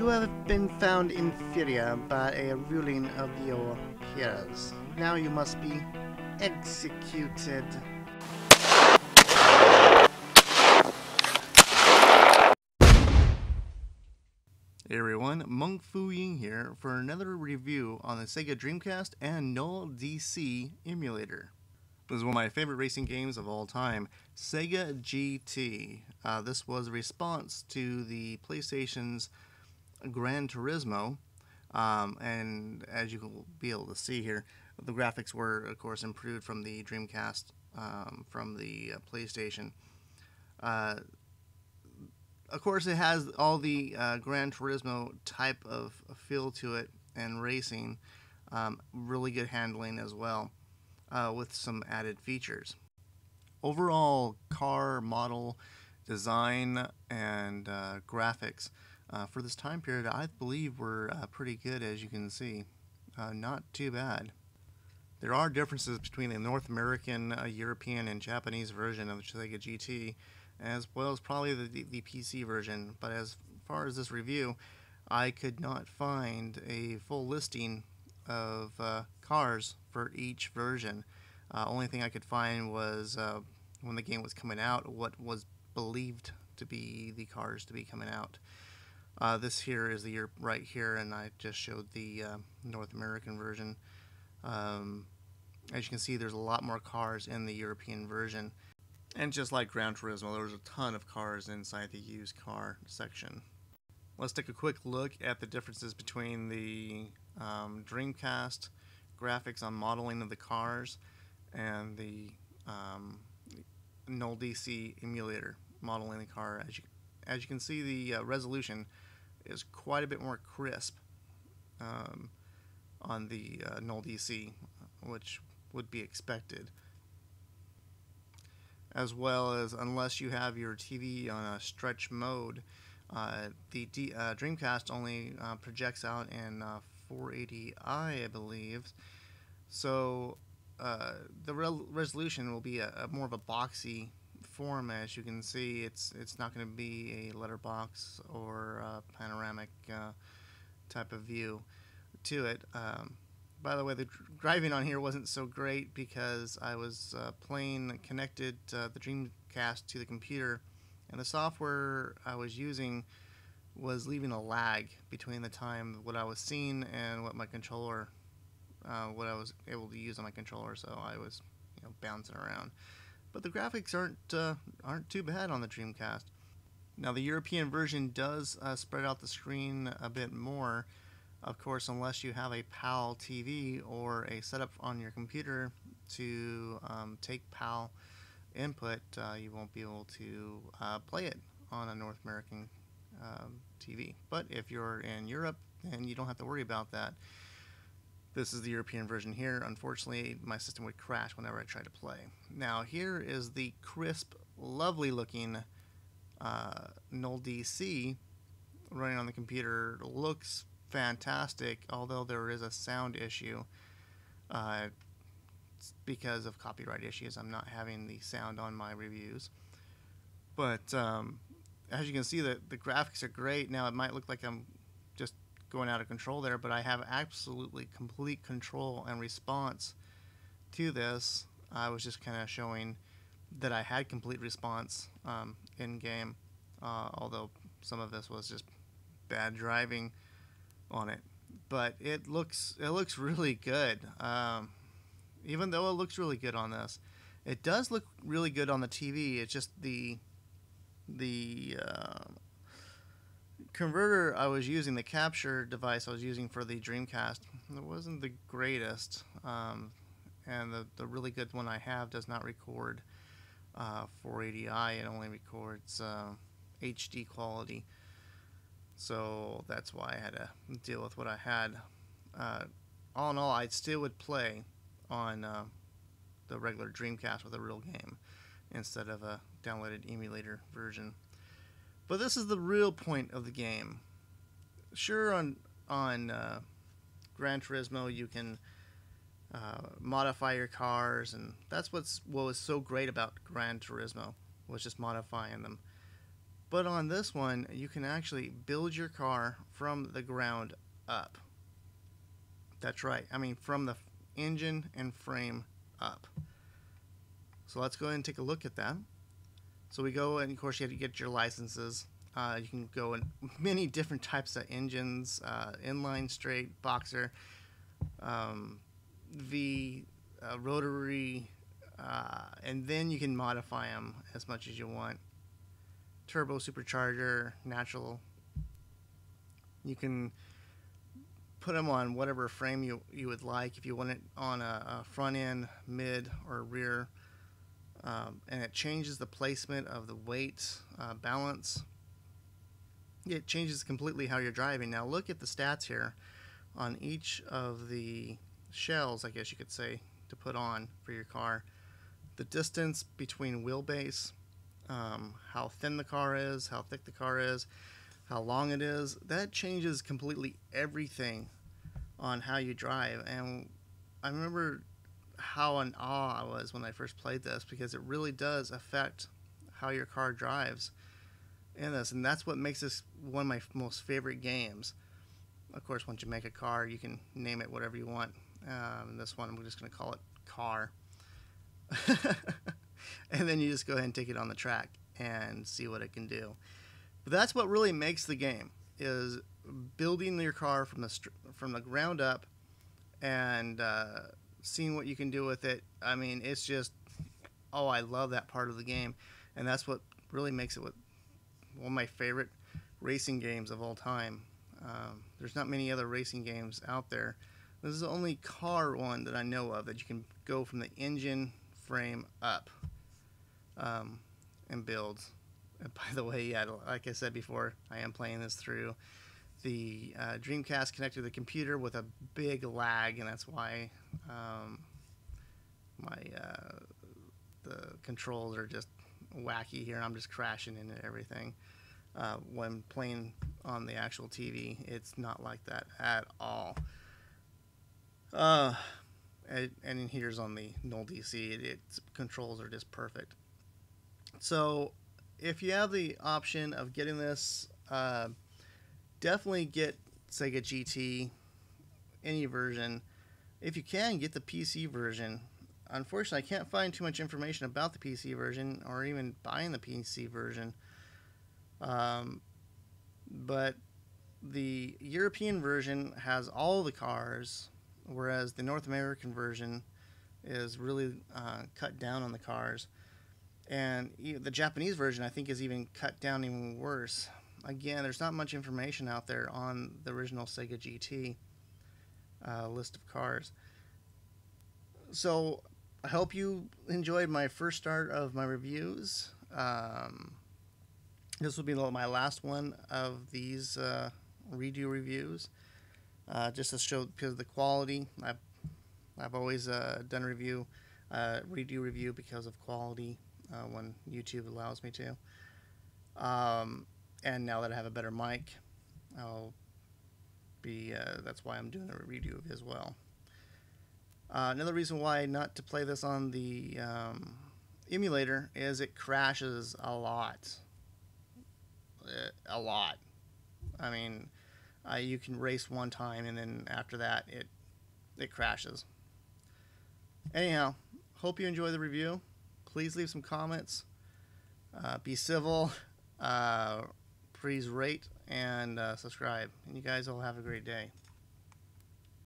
You have been found inferior by a ruling of your peers. Now you must be executed. Hey everyone, Monk Fu Ying here for another review on the Sega Dreamcast and NullDC emulator. This is one of my favorite racing games of all time, Sega GT. This was a response to the PlayStation's Gran Turismo, and as you will be able to see here, the graphics were, of course, improved from the Dreamcast, from the PlayStation. Of course, it has all the Gran Turismo type of feel to it and racing, really good handling as well, with some added features. Overall, car model design and graphics for this time period, I believe, were pretty good, as you can see. Not too bad. There are differences between the North American, European, and Japanese version of the Sega GT, as well as probably the PC version. But as far as this review, I could not find a full listing of cars for each version. Only thing I could find was when the game was coming out, what was believed to be the cars to be coming out. This here is the year right here, and I just showed the North American version. As you can see, there's a lot more cars in the European version. And just like Gran Turismo, there was a ton of cars inside the used car section. Let's take a quick look at the differences between the Dreamcast graphics on modeling of the cars and the NullDC emulator modeling the car. As you can see, the resolution is quite a bit more crisp on the NullDC, which would be expected. As well as, unless you have your TV on a stretch mode, the Dreamcast only projects out in 480i, I believe. So the resolution will be a more of a boxy form. As you can see, it's not going to be a letterbox or a panoramic type of view to it. By the way, the driving on here wasn't so great because I was connected the Dreamcast to the computer, and the software I was using was leaving a lag between the time what I was seeing and what my controller, what I was able to use on my controller. So I was, bouncing around. But the graphics aren't too bad on the Dreamcast. Now the European version does spread out the screen a bit more. Of course, unless you have a PAL TV or a setup on your computer to take PAL input, you won't be able to play it on a North American TV. But if you're in Europe, then you don't have to worry about that. This is the European version here. Unfortunately, my system would crash whenever I try to play. Now, here is the crisp, lovely looking NullDC running on the computer. It looks fantastic, although there is a sound issue because of copyright issues. I'm not having the sound on my reviews, but as you can see, the graphics are great. Now it might look like I'm just going out of control there, but I have absolutely complete control and response to this. I was just kind of showing that I had complete response in game, although some of this was just bad driving on it. But it looks really good. Even though it looks really good on this, it does look really good on the TV. It's just the converter I was using, the capture device I was using for the Dreamcast, it wasn't the greatest, and the really good one I have does not record 480i. It only records HD quality. So that's why I had to deal with what I had. All in all, I still would play on the regular Dreamcast with a real game instead of a downloaded emulator version. But this is the real point of the game. Sure, on Gran Turismo you can modify your cars, and that's what was so great about Gran Turismo, was just modifying them. But on this one, you can actually build your car from the ground up. That's right. I mean, from the engine and frame up. So let's go ahead and take a look at that. So we go, and of course you have to get your licenses. You can go in many different types of engines, inline, straight, boxer, V, rotary, and then you can modify them as much as you want. Turbo, supercharger, natural. You can put them on whatever frame you would like. If you want it on a front end, mid, or rear, and it changes the placement of the weight, balance. It changes completely how you're driving. Now look at the stats here on each of the shells, I guess you could say, to put on for your car. The distance between wheelbase, how thin the car is, how thick the car is, how long it is. That changes completely everything on how you drive. And I remember how in awe I was when I first played this, because it really does affect how your car drives in this, and that's what makes this one of my most favorite games. Of course, once you make a car, you can name it whatever you want. This one, I'm just going to call it Car. And then you just go ahead and take it on the track and see what it can do. But that's what really makes the game, is building your car from the ground up and seeing what you can do with it. I mean, it's just, oh, I love that part of the game, and that's what really makes it one of my favorite racing games of all time. There's not many other racing games out there. This is the only car one that I know of that you can go from the engine frame up and build. And by the way, yeah, like I said before, I am playing this through the Dreamcast connected to the computer with a big lag, and that's why the controls are just wacky here. I'm just crashing into everything. When playing on the actual TV, it's not like that at all. And here's on the NullDC, its controls are just perfect. So if you have the option of getting this, definitely get Sega GT, any version. If you can, get the PC version. Unfortunately, I can't find too much information about the PC version, or even buying the PC version. But the European version has all the cars, whereas the North American version is really cut down on the cars. And the Japanese version, I think, is even cut down even worse. Again, there's not much information out there on the original Sega GT list of cars. So I hope you enjoyed my first start of my reviews. This will be my last one of these redo reviews, just to show, because of the quality. I've always done a redo review because of quality when YouTube allows me to. And now that I have a better mic, that's why I'm doing a redo as well. Another reason why not to play this on the emulator is it crashes a lot. I mean, you can race one time, and then after that it crashes. Anyhow, hope you enjoy the review. Please leave some comments. Be civil. Please rate and subscribe. And you guys all have a great day.